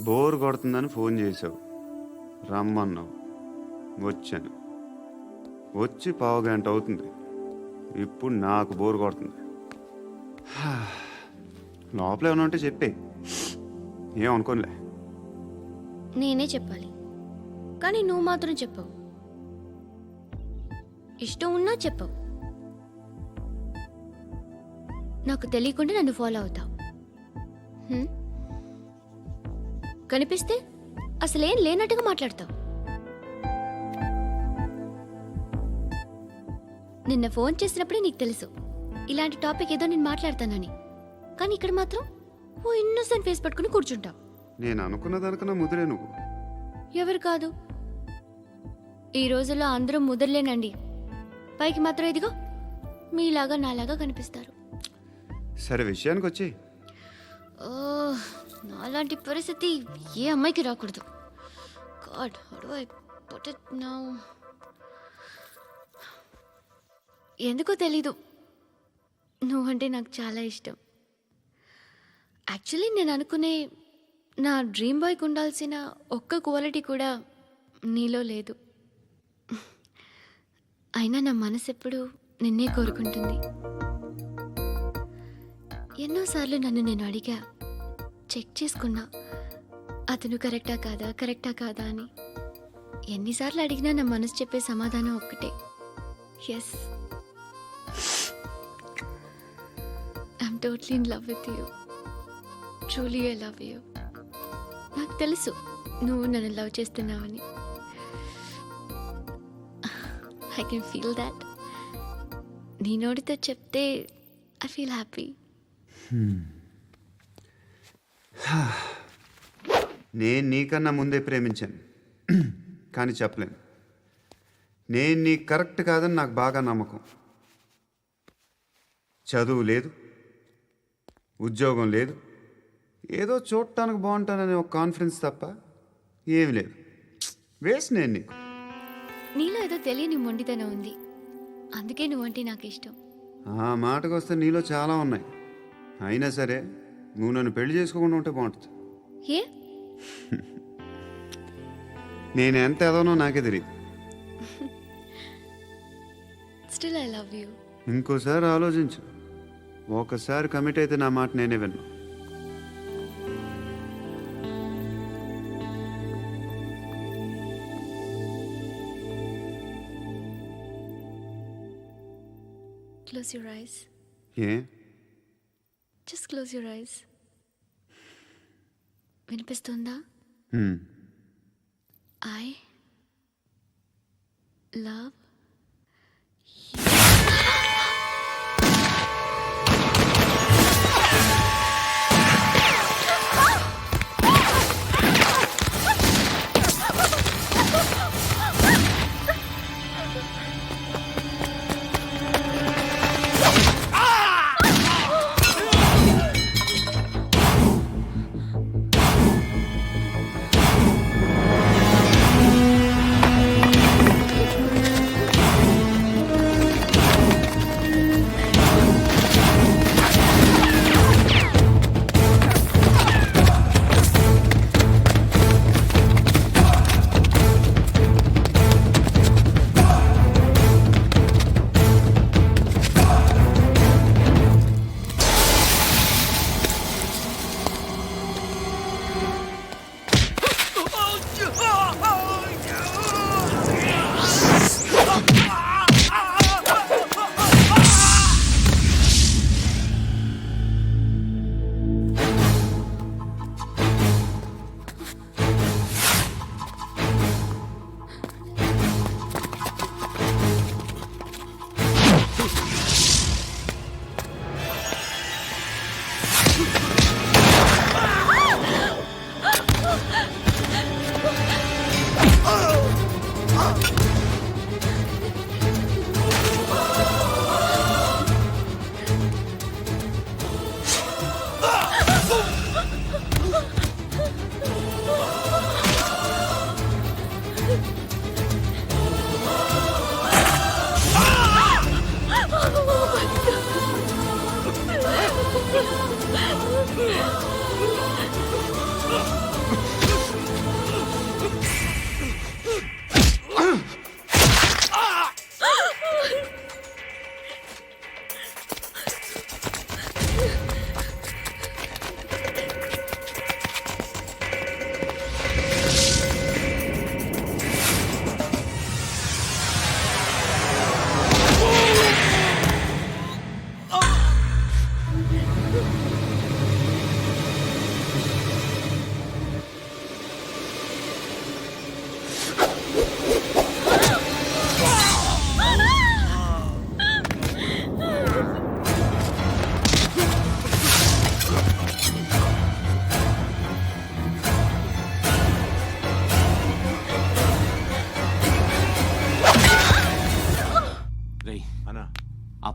Bore కొడుతుందని phone చేసావు, రమ్మన్నావు, వచ్చాను. వచ్చి పావుగంట అవుతుంది. ఇప్పుడు నాకు బోర్ కొడుతుంది. లోపల ఏమైనా ఉంటే చెప్పే, ఏమనుకోనిలే. నేనే చెప్పాలి, కానీ నువ్వు మాత్రం చెప్పవు. ఇష్టం ఉన్నా చెప్పవు. నాకు తెలియకుండా నన్ను ఫాలో అవుతావు. కనిపిస్తే అసలేం లేనట్టుగా మాట్లాడతావు. నిన్న ఫోన్ చేసినప్పుడే నీకు తెలుసు ఇలాంటి టాపిక్ ఏదో నేను మాట్లాడతానని, కానీ ఇక్కడ మాత్రం ఓ ఇన్నోసెంట్ ఫేస్ పట్టుకుని కూర్చుంటావు. నేను అనుకున్న దానికన్నా ముదిరే నువ్వు. ఎవరు కాదు, ఈ రోజుల్లో అందరూ ముదరలేనండి. పైకి మాత్రం ఇదిగో మీలాగా నాలాగా కనిపిస్తారు. సరే విషయానికి వచ్చి, నాలాంటి పరిస్థితి ఏ అమ్మాయికి రాకూడదు. God, how do I put it now? ఎందుకో తెలీదు, నువ్వంటే నాకు చాలా ఇష్టం. యాక్చువల్లీ నేను అనుకునే నా డ్రీమ్ బాయ్కి ఉండాల్సిన ఒక్క క్వాలిటీ కూడా నీలో లేదు. అయినా నా మనసు ఎప్పుడు నిన్నే కోరుకుంటుంది. ఎన్నోసార్లు నన్ను నేను అడిగా, చెక్ చేసుకున్నా అతను కరెక్టా కాదా అని. ఎన్నిసార్లు అడిగినా నా మనసు చెప్పే సమాధానం ఒక్కటే, yes, I'm totally in love with you. Truly I love you. నాకు తెలుసు నువ్వు నన్ను లవ్ చేస్తున్నావని. I can feel that. నీ నోటితో చెప్తే ఐ ఫీల్ హ్యాపీ. నేను నీకన్నా ముందే ప్రేమించాను, కానీ చెప్పలేను. నేను నీకు కరెక్ట్ కాదని నాకు బాగా నమ్మకం. చదువు లేదు, ఉద్యోగం లేదు, ఏదో చూడటానికి బాగుంటాననే ఒక కాన్ఫిడెన్స్ తప్ప ఏమి లేదు. వేస్ట్ నేను నీకు. నీలో ఏదో తెలియని మొండితనం ఉంది, అందుకే నువ్వంటే నాకు ఇష్టం. ఆ మాటకు వస్తే నీలో చాలా ఉన్నాయి. అయినా సరే నువ్వు నన్ను పెళ్లి చేసుకోకుండా ఉంటే బాగుంటుంది. ఏ? నేను ఎంత ఎదవనో నాకే తెలియదు. Still I love you. ఇంకోసారి ఆలోచించు. ఒకసారి కమిట్ అయితే నా మాట నేనే విన్నా. Close your eyes. A? Just close your eyes. వినిపిస్తుందా? I love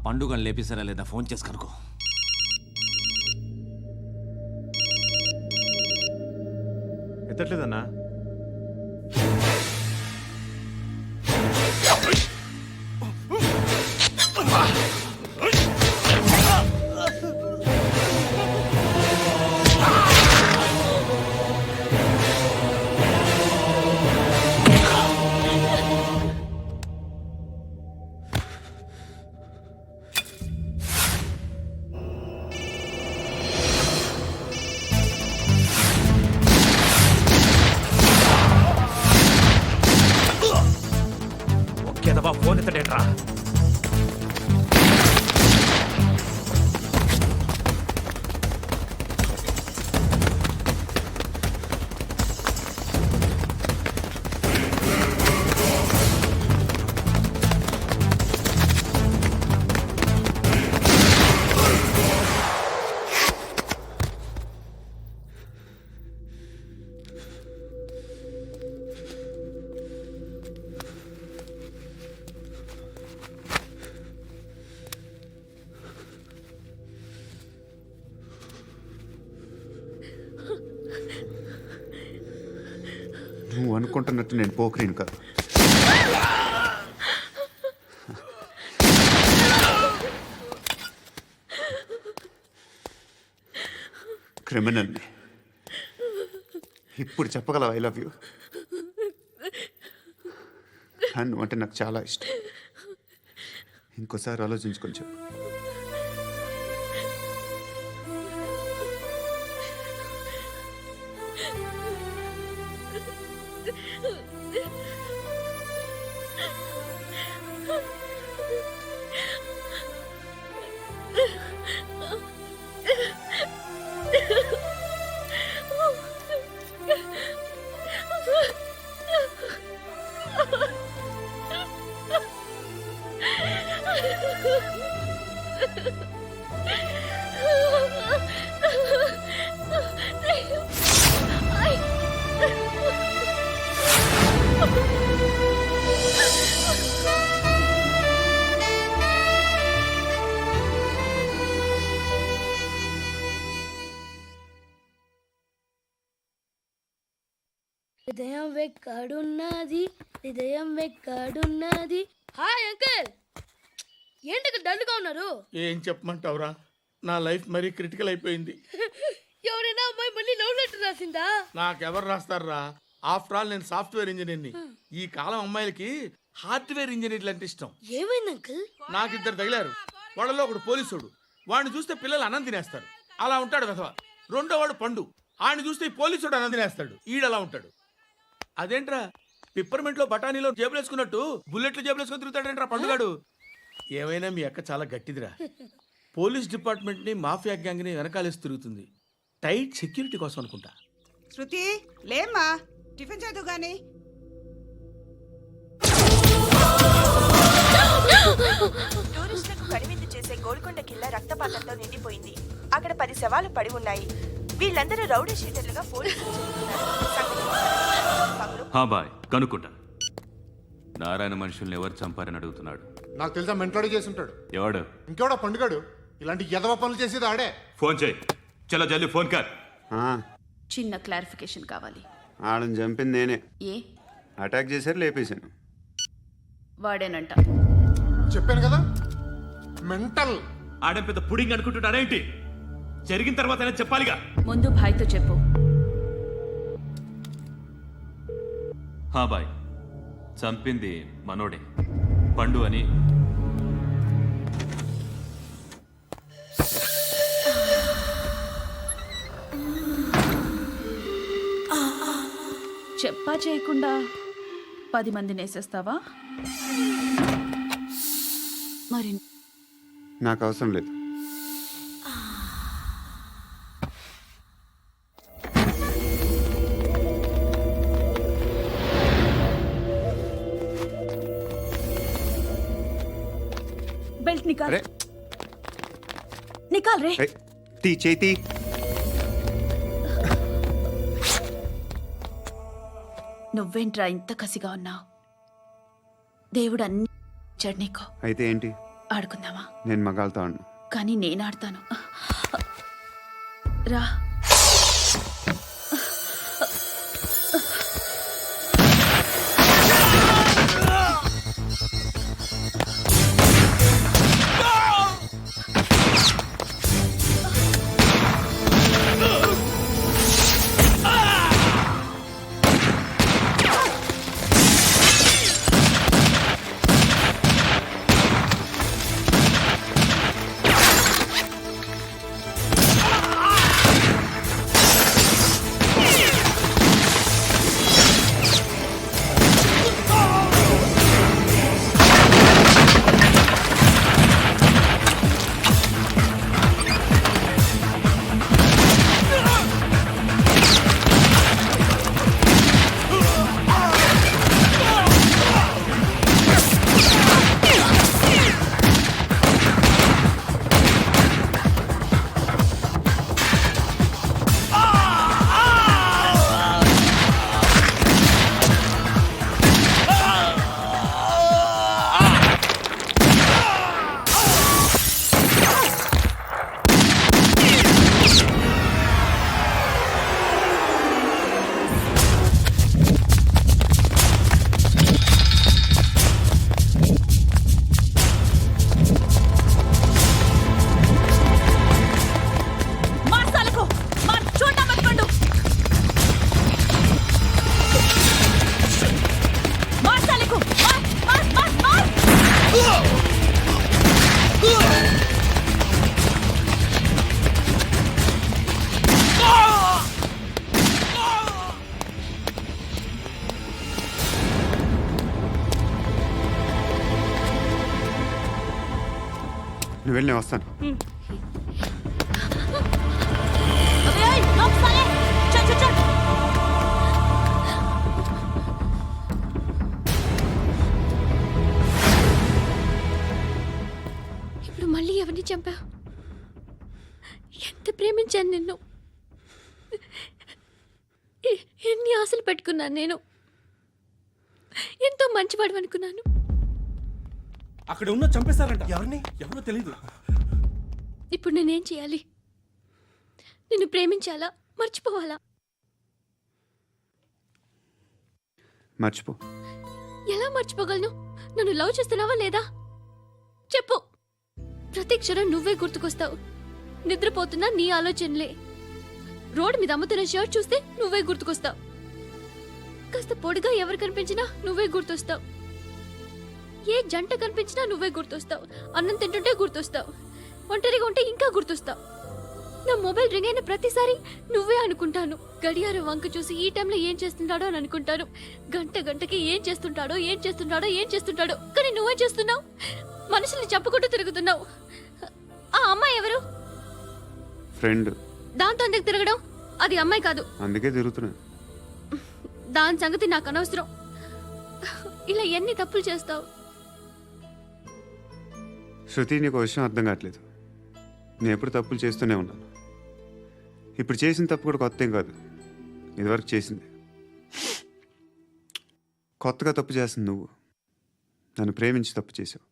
పండుగను లేపేసారా లేదా ఫోన్ చేసి కనుకో. ఎత్తట్లేదన్నా. ఒకేదవా ఫోన్ ఎత్తడేట్రా. నువ్వు అనుకుంటున్నట్టు నేను పోకరీని కాదు. క్రిమినల్ని. ఇప్పుడు చెప్పగలవు ఐ లవ్ యూ. నువ్వు అంటే నాకు చాలా ఇష్టం. ఇంకోసారి ఆలోచించుకొని చెప్పు. హృదయం వెక్కడున్నది, హృదయం వెక్కడున్నది. హాయ్ అంకుల్, ఏంటి డల్గా ఉన్నారు? ఏం చెప్పమంటావురా, నా లైఫ్ మరీ క్రిటికల్ అయిపోయింది. ఎవరైనా అమ్మాయి మళ్ళీ లవ్ లెటర్ రాసిందా? నాకెవరు రాస్తారా? ఆఫ్టర్ ఆల్ నేను సాఫ్ట్వేర్ ఇంజనీర్ని. ఈ కాలం అమ్మాయిలకి హార్డ్వేర్ ఇంజనీర్లు అంటే ఇష్టం. ఏమైంది అంకుల్? నాకు ఇద్దరు తగిలారు. వాళ్ళలో ఒకడు పోలీసుడు. వాడిని చూస్తే పిల్లలు అన్నం తినేస్తారు, అలా ఉంటాడు వెధవ. రెండో వాడు పండు. ఆయన చూస్తే ఈ పోలీసుడు అన్నం తినేస్తాడు, ఈడలా ఉంటాడు. అదేంట్రా, పిప్పర్మెంట్లో బఠానీలో జేబులు వేసుకున్నట్టు బుల్లెట్లు జేబులు వేసుకుని తిరుగుతాడేంట్రా పండుగాడు. ఏమైనా మీ అక్క చాలా గట్టిదిరా. పోలీస్ డిపార్ట్మెంట్ని మాఫియా గ్యాంగ్ని వెనకాలేసి తిరుగుతుంది. టైట్ సెక్యూరిటీ కోసం అనుకుంటా. శృతి లేమ్మా, టిఫిన్ చేద్దు గాని. టూరిస్టులకు కనువిందు చేసే గోల్కొండ కిల్లా రక్తపాతంతో నిండిపోయింది. అక్కడ 10 శవాలు పడి ఉన్నాయి. వీళ్ళందరూ రౌడీ షీటర్లుగా పోలీసులు బాయ్ కనుక్కుంటా. నారాయణ మనుషుల్ని ఎవరు చంపారని అడుగుతున్నాడు. నాకు తెలుసా మెంటోడి చేసి ఉంటాడు. ఎవడు? ఇంకెవడా పండుగాడు. ఇలాంటి ఎదవ పనులు చేసేది ఆడే. ఫోన్ చేయి. చలో జల్దీ ఫోన్ కర్. చిన్న క్లారిఫికేషన్ కావాలి. ఆడని చంపింది నేనే. ఏ అటాక్ చేశారు, లేపేశాను. వాడేనంట. చెప్పాను కదా మెంటల్. ఆడేం పెద్ద పుడింగ్ అనుకుంటున్నాడేంటి? జరిగిన తర్వాత చెప్పాలిగా. ముందు భాయ్తో చెప్పు. బాయ్, చంపింది మనోడే, పండు అని. చెప్పా చేయకుండా 10 మందిని వేసేస్తావా? మరి నాకు అవసరం లేదు. బెల్ట్ నికాల్. అరే నికాల్ రే. తీ చేతి. నువ్వేంట్రా ఇంత కసిగా ఉన్నావు? దేవుడు అన్ని ఇచ్చాడు నీకు. అయితే ఏంటి? ఆడుకుందామా? నేను మగాళ్ళతో ఆడను. కానీ నేను ఆడతాను. రా. నువ్వు వెళ్ళి నేను వస్తాను. ఇప్పుడు మళ్ళీ ఎవరిని చంపా? ఎంత ప్రేమించాను నిన్ను, ఎన్ని ఆశలు పెట్టుకున్నాను నేను, ఎంతో మంచివాడు అనుకున్నాను. అక్కడ ఉన్న చంపేశారంట. ఎవరిని? ఎవరో తెలీదు. ఇప్పుడు నేనేం చేయాలి? నిన్ను ప్రేమించాలా, మర్చిపోవాలా? మర్చిపో. ఎలా మర్చిపోగలను? నన్ను లవ్ చేస్తున్నావా లేదా చెప్పు. ప్రతి క్షణం నువ్వే గుర్తుకొస్తావు. నిద్రపోతున్నా నీ ఆలోచనలే. రోడ్డు మీద అమ్ముతున్న షర్ట్ చూస్తే నువ్వే గుర్తుకొస్తావు. కాస్త పొడిగా ఎవరు కనిపించినా నువ్వే గుర్తొస్తావు. ఏ జంట కనిపించినా నువ్వే గుర్తొస్తావు. అన్నం తింటుంటే గుర్తొస్తావు. ఒంటరిగా ఉంటే ఇంకా గుర్తొస్తావు. నా మొబైల్ రింగ్ అయిన ప్రతిసారి నువ్వే అనుకుంటాను. గడియారం వంక చూసి ఈ టైంలో ఏం చేస్తుంటాడో అని అనుకుంటాను. గంట గంటకి ఏం చేస్తుంటాడో కానీ నువ్వే చేస్తున్నావు. మనుషుల్ని చంపుకుంటూ తిరుగుతున్నావు. ఆ అమ్మాయి ఎవరు? ఫ్రెండ్. దాంతో ఎందుకు తిరగడం? అది అమ్మాయి కాదు. అందుకే తిరుగుతున్నా. దాని సంగతి నాకు అనవసరం. ఇలా ఎన్ని తప్పులు చేస్తావు? శృతి, నీకు విషయం అర్థం కావట్లేదు. నేను ఎప్పుడు తప్పులు చేస్తూనే ఉన్నాను. ఇప్పుడు చేసిన తప్పు కూడా కొత్త ఏం కాదు, ఇదివరకు చేసింది. కొత్తగా తప్పు చేస్తుంది నువ్వు. నన్ను ప్రేమించి తప్పు చేసావు.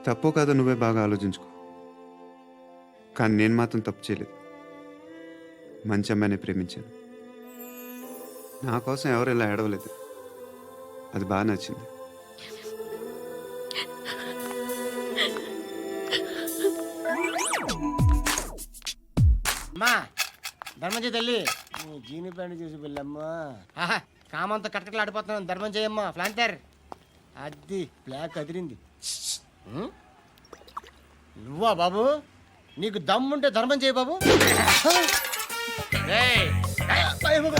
తప్పో కాదో నువ్వే బాగా ఆలోచించుకో. కానీ నేను మాత్రం తప్పు చేయలేదు. మంచి అమ్మాయిని ప్రేమించాను. నా కోసం ఎవరు ఇలా ఏడవలేదు. అది బాగా నచ్చింది. అమ్మా ధర్మం తల్లి, జీని ప్యాంట్ చూసి వెళ్ళమ్మా. కామంతో కట్టకట్లు ఆడిపోతున్నాను. ధర్మం చేయమ్మా. ఫ్లాంటర్ అది బ్లాక్ అదిరింది. నువ్వా బాబు? నీకు దమ్ముంటే ధర్మం చేయ బాబు.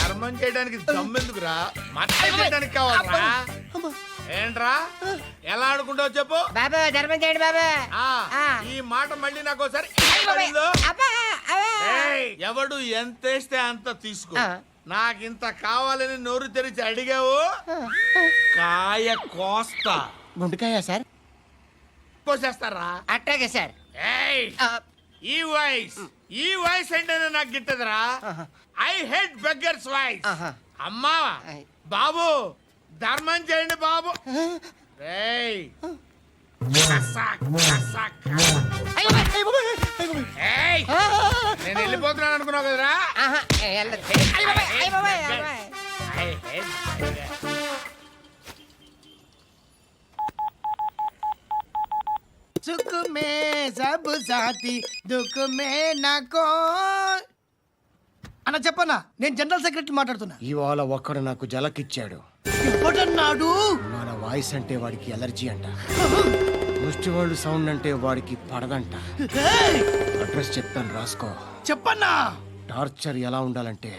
ధర్మం చేయడానికి దమ్మెందుకురా? మట్టం చేయడానికి కావాలరా? ఏంట్రా ఎలా ఆడుకుంటావు చెప్పు. బాబా ధర్మం చేయండి బాబా. ఈ మాట మళ్ళీ నాకు ఒకసారి ఎవడు ఎంత వేస్తే అంత తీసుకో. నాకింత కావాలని నోరు తెరిచి అడిగావు, కాయ కోస్తా. గుండెకాయ సార్? కోసేస్తారా? అట్టాగే సార్. ఈ వాయిస్ అంటేనే నాకు గిట్టదురా. I hate beggars voice. అమ్మా బాబు ధర్మం చేయండి బాబు. రేయ్ ఏయ్, నేను వెళ్ళిపోతున్నాను అనుకున్నావు కదరా సుఖ మే సబ్ సాతి దుఃఖ మే నాకో అన్న చెప్పన్నా, నేను జనరల్ సెక్రటరీ మాట్లాడుతున్నా. ఇవాళ ఒక్కడు నాకు జలకిచ్చాడు. ఎవడన్నాడు? మన వాయిస్ అంటే వాడికి ఎలర్జీ అంట, ముష్టి వాళ్ళు సౌండ్ అంటే వాడికి పడదంట. అడ్రస్ చెప్తాను, రాసుకో. చెప్పన్నా. టార్చర్ ఎలా ఉండాలంటే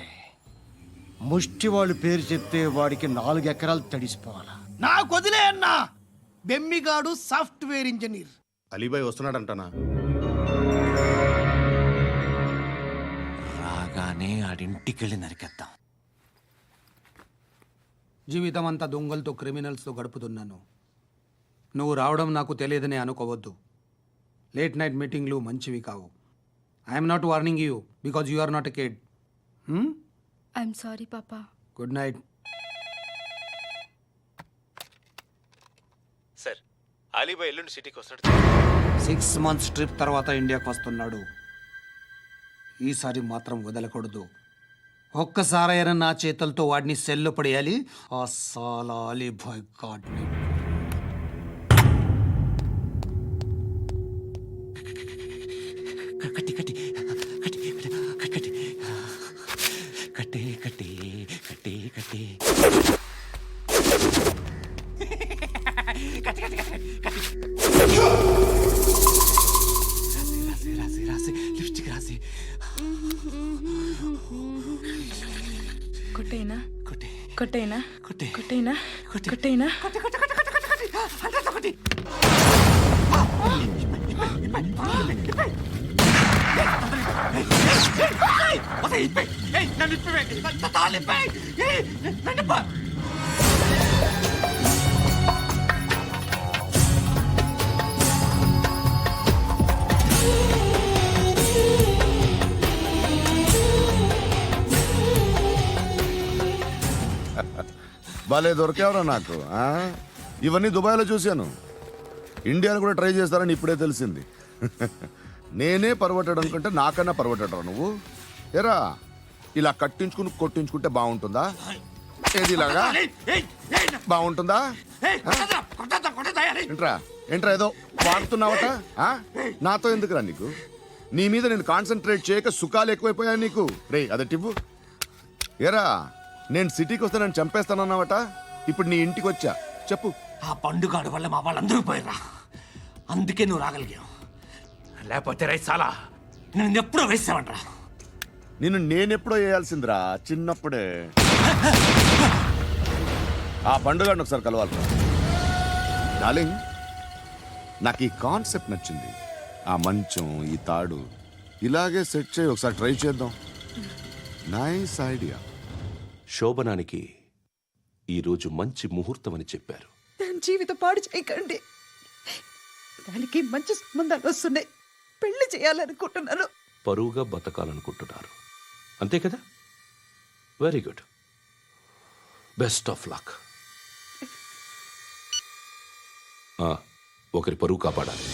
ముష్టి వాళ్ళు పేరు చెప్తే వాడికి 4 ఎకరాలు తడిసిపోవాలా. నాకు వదిలే అన్నా. బెమ్మిగాడు సాఫ్ట్వేర్ ఇంజనీర్. అలీబాయ్ వస్తున్నాడంటనా? రాగానే ఆడింటికెళ్ళి నరికేద్దాం. జీవితం అంతా దొంగలతో క్రిమినల్స్తో గడుపుతున్నాను. నువ్వు రావడం నాకు తెలియదని అనుకోవద్దు. లేట్ నైట్ మీటింగ్లు మంచివి కావు. I'm not warning you because you are not a kid. I'm sorry పాపా. Good night. సార్, అలీబాయ్ ఎల్లుండి సిటీకి వస్తాడు. 6 months ట్రిప్ తర్వాత ఇండియాకి వస్తున్నాడు. ఈసారి మాత్రం వదలకూడదు. ఒక్కసారైనా నా చేతులతో వాడిని సెల్లు పడేయాలి. ఆ సాలా అలీబాయ్ గాడ్ని. కట్టి కట్టి కట్టి కట్టి కట్టి కట్టి కట్టి కట్టి రాసి రాసి రాసి లిప్స్టిక్ రాసి కొట్టేనా కొట్టి కొట్టేనా కొట్టి కొట్టేనా కొట్టి కొట్టేనా కొట్టి కొట్టి కొట్టి కొట్టి కొట్టి అంతా కొట్టి భలే దొరికేవరా నాకు. ఇవన్నీ దుబాయ్లో చూశాను. ఇండియాలో కూడా ట్రై చేస్తారని ఇప్పుడే తెలిసింది. నేనే పర్వటాడు అనుకుంటే నాకన్నా పర్వటాడు నువ్వు. ఎరా ఇలా కట్టించుకుని కొట్టించుకుంటే బాగుంటుందా? ఏది ఇలాగా బాగుంటుందా? ఏంట్రా ఏంట్రా ఏదో వాడుతున్నావట? నాతో ఎందుకురా నీకు? నీ మీద నేను కాన్సన్ట్రేట్ చేయక సుఖాలు ఎక్కువైపోయాయి నీకు. రే అదటివ్వు. ఎరా నేను సిటీకి వస్తే నన్ను చంపేస్తానన్నావట. ఇప్పుడు నీ ఇంటికి వచ్చా. చెప్పు. ఆ పండుగాడు వల్ల మా వాళ్ళందరూ పోయిరా. అందుకే నువ్వు రాగలిగావు. లేకపోతే రైసాలా నేను ఎప్పుడో వేసావంట్రా. నిన్ను నేనెప్పుడో వేయాల్సిందిరా, చిన్నప్పుడే. ఆ పండుగను ఒకసారి కలవాలి డార్లింగ్. నాకు ఈ కాన్సెప్ట్ నచ్చింది. ఆ మంచం, ఈ తాడు ఇలాగే సెట్ చేయి. ఒకసారి ట్రై చేద్దాం. Nice idea. శోభనానికి ఈరోజు మంచి ముహూర్తం అని చెప్పారు. దాని జీవితం పాడు చేయకండి. దానికి మంచి సంబంధాలు వస్తున్నాయి. పెళ్లి చేయాలనుకుంటున్నాను. పరువుగా బతకాలనుకుంటున్నారు అంతే కదా? Very good. Best of luck. ఒకరి పరువు కాపాడాలి.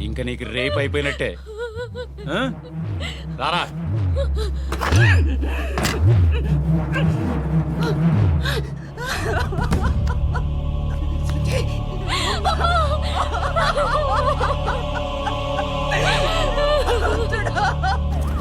ఇంకా నీకు రేపు అయిపోయినట్టే. రారా